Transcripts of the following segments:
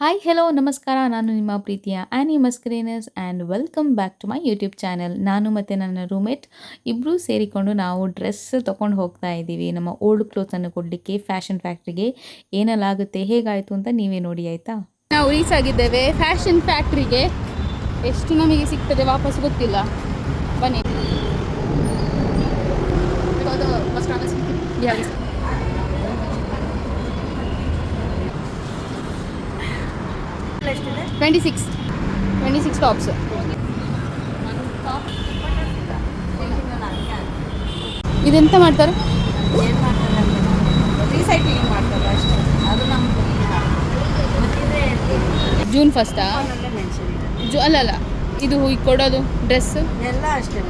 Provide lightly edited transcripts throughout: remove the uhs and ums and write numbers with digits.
Hi hello ನಮಸ್ಕಾರ. ನಾನು ನಿಮ್ಮ ಪ್ರೀತಿಯ Annie Mascarenhas and welcome back to my YouTube channel. ನಾನು ಮತ್ತು ನನ್ನ ರೂಮೇಟ್ ಇಬ್ಬರೂ ಸೇರಿಕೊಂಡು ನಾವು ಡ್ರೆಸ್ ತೊಗೊಂಡು ಹೋಗ್ತಾ ಇದ್ದೀವಿ ನಮ್ಮ ಓಲ್ಡ್ ಕ್ಲೋತ್ಸನ್ನು ಕೊಡಲಿಕ್ಕೆ ಫ್ಯಾಷನ್ ಫ್ಯಾಕ್ಟ್ರಿಗೆ. ಏನೆಲ್ಲಾಗುತ್ತೆ ಹೇಗಾಯಿತು ಅಂತ ನೀವೇ ನೋಡಿ ಆಯಿತಾ. ನಾವು ರೀಚ್ ಆಗಿದ್ದೇವೆ ಫ್ಯಾಷನ್ ಫ್ಯಾಕ್ಟ್ರಿಗೆ. ಎಷ್ಟು ನಮಗೆ ಸಿಗ್ತದೆ ವಾಪಸ್ ಗೊತ್ತಿಲ್ಲ. ಬನ್ನಿ. Yeah. 26 ಟಾಪ್ಸ್. ಇದೆಂತ ಮಾಡ್ತಾರೆ? ರೀಸೈಕ್ಲಿಂಗ್ ಮಾಡ್ತಾರೆ ಅಷ್ಟೇ. ಅದು ನಮ್ಗೆ ಜೂನ್ ಫಸ್ಟಾ? ಅಲ್ಲಲ್ಲ, ಇದು ಈಗ ಕೊಡೋದು ಡ್ರೆಸ್ ಎಲ್ಲ ಅಷ್ಟೇ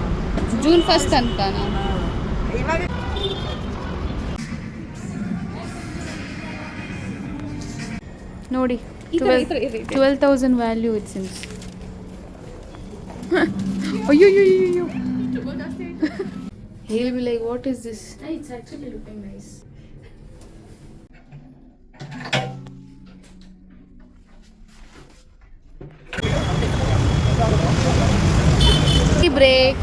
ಜೂನ್ ಫಸ್ಟ್ ತನಕನಾ? ಇವಾಗ ನೋಡಿ 12,000 ವ್ಯಾಲ್ಯೂ ಇಟ್ ಸಿನ್ಸ್. ಅಯ್ಯೋ he'll be like, what is this? It's actually looking nice. Break.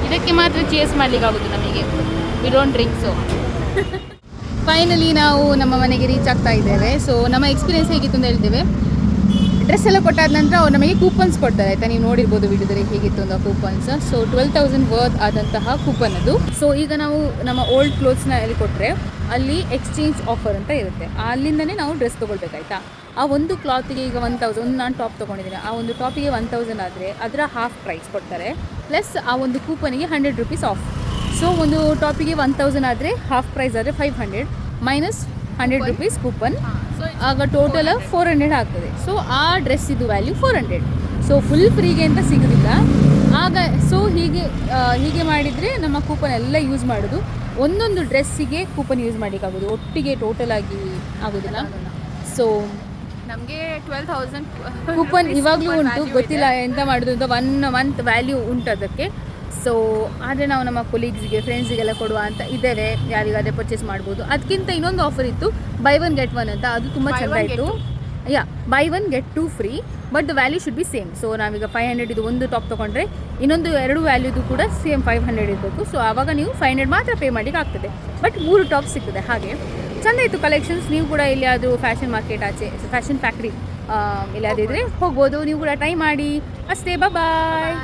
ಇದಕ್ಕೆ ಮಾತ್ರ ಚೇಸ್ ಮಾಡ್ಲಿಕ್ಕೆ ಆಗುದು ನಮಗೆ. We don't drink. So finally ನಾವು ನಮ್ಮ ಮನೆಗೆ ರೀಚ್ ಆಗ್ತಾ ಇದ್ದೇವೆ. ಸೊ ನಮ್ಮ ಎಕ್ಸ್ಪೀರಿಯನ್ಸ್ ಹೇಗಿತ್ತು ಅಂತ ಹೇಳ್ತೇವೆ. ಡ್ರೆಸ್ ಎಲ್ಲ ಕೊಟ್ಟಾದ ನಂತರ ಅವ್ರು ನಮಗೆ ಕೂಪನ್ಸ್ ಕೊಡ್ತಾರೆ ಆಯಿತಾ. ನೀವು ನೋಡಿರ್ಬೋದು ವಿಡಿಯೋದಲ್ಲಿ ಹೇಗಿತ್ತು ಅಂತ ಕೂಪನ್ಸ್. ಸೊ 12,000 ವರ್ತ್ ಆದಂತಹ ಕೂಪನ್ ಅದು. ಸೊ ಈಗ ನಾವು ನಮ್ಮ ಓಲ್ಡ್ ಕ್ಲೋತ್ಸ್ನ ಎಲ್ಲಿ ಕೊಟ್ಟರೆ ಅಲ್ಲಿ ಎಕ್ಸ್ಚೇಂಜ್ ಆಫರ್ ಅಂತ ಇರುತ್ತೆ. ಅಲ್ಲಿಂದನೇ ನಾವು ಡ್ರೆಸ್ ತೊಗೊಳ್ಬೇಕಾಯ್ತಾ. ಆ ಒಂದು ಕ್ಲಾತಿಗೆ ಈಗ 1,000, ಒಂದು ನಾನು ಟಾಪ್ ತೊಗೊಂಡಿದ್ದೀನಿ, ಆ ಒಂದು ಟಾಪಿಗೆ 1,000 ಆದರೆ ಅದರ ಹಾಫ್ ಪ್ರೈಸ್ ಕೊಡ್ತಾರೆ. ಪ್ಲಸ್ ಆ ಒಂದು ಕೂಪನಿಗೆ 100 ರೂಪೀಸ್ ಆಫ್. ಸೊ ಒಂದು ಟಾಪಿಗೆ 1,000 ಆದರೆ ಹಾಫ್ ಪ್ರೈಸ್ ಆದರೆ 500 ಮೈನಸ್ 100 ರೂಪೀಸ್ ಕೂಪನ್. ಆಗ ಟೋಟಲ್ 400 ಆಗ್ತದೆ. ಸೊ ಆ ಡ್ರೆಸ್ಸಿದು ವ್ಯಾಲ್ಯೂ 400. ಸೊ ಫುಲ್ ಫ್ರೀಗೆ ಅಂತ ಸಿಗೋದಿಲ್ಲ ಆಗ. ಸೊ ಹೀಗೆ ಮಾಡಿದರೆ ನಮ್ಮ ಕೂಪನ್ ಎಲ್ಲ ಯೂಸ್ ಮಾಡೋದು. ಒಂದೊಂದು ಡ್ರೆಸ್ಸಿಗೆ ಕೂಪನ್ ಯೂಸ್ ಮಾಡಲಿಕ್ಕಾಗೋದು, ಒಟ್ಟಿಗೆ ಟೋಟಲ್ ಆಗಿ ಆಗೋದಿಲ್ಲ. ಸೊ ನಮಗೆ 12,000 ಕೂಪನ್ ಇವಾಗಲೂ ಉಂಟು, ಗೊತ್ತಿಲ್ಲ ಎಂತ ಮಾಡೋದು ಅಂತ. 1 ಮಂತ್ ವ್ಯಾಲ್ಯೂ ಉಂಟು ಅದಕ್ಕೆ. ಸೊ ಆದರೆ ನಾವು ನಮ್ಮ ಕೊಲೀಗ್ಸಿಗೆ ಫ್ರೆಂಡ್ಸಿಗೆಲ್ಲ ಕೊಡುವ ಅಂತ ಇದ್ದೇವೆ. ಯಾರಿಗಾದರೆ ಪರ್ಚೇಸ್ ಮಾಡ್ಬೋದು. ಅದಕ್ಕಿಂತ ಇನ್ನೊಂದು ಆಫರ್ ಇತ್ತು, ಬೈ 1 get 1 ಅಂತ. ಅದು ತುಂಬ ಚೆಂದ ಇತ್ತು. By 1 get 2 free, but the value should be same. So ನಾವೀಗ 500 ಇದು ಒಂದು ಟಾಪ್ ತೊಗೊಂಡ್ರೆ ಇನ್ನೊಂದು 2 ವ್ಯಾಲ್ಯೂದು ಕೂಡ ಸೇಮ್ 500 ಇರಬೇಕು. ಸೊ ಆವಾಗ ನೀವು 500 ಮಾತ್ರ ಪೇ ಮಾಡಲಿಕ್ಕೆ ಆಗ್ತದೆ, ಬಟ್ 3 ಟಾಪ್ ಸಿಗ್ತದೆ. ಹಾಗೆ ಚೆಂದ ಇತ್ತು ಕಲೆಕ್ಷನ್ಸ್. ನೀವು ಕೂಡ ಎಲ್ಲಿಯಾದರೂ ಫ್ಯಾಷನ್ ಮಾರ್ಕೆಟ್ ಆಚೆ ಫ್ಯಾಷನ್ ಫ್ಯಾಕ್ಟ್ರಿ ಎಲ್ಲಿಯಾದಿದ್ರೆ ಹೋಗ್ಬೋದು. ನೀವು ಕೂಡ ಟ್ರೈ ಮಾಡಿ ಅಷ್ಟೇ. ಬಾಯ್.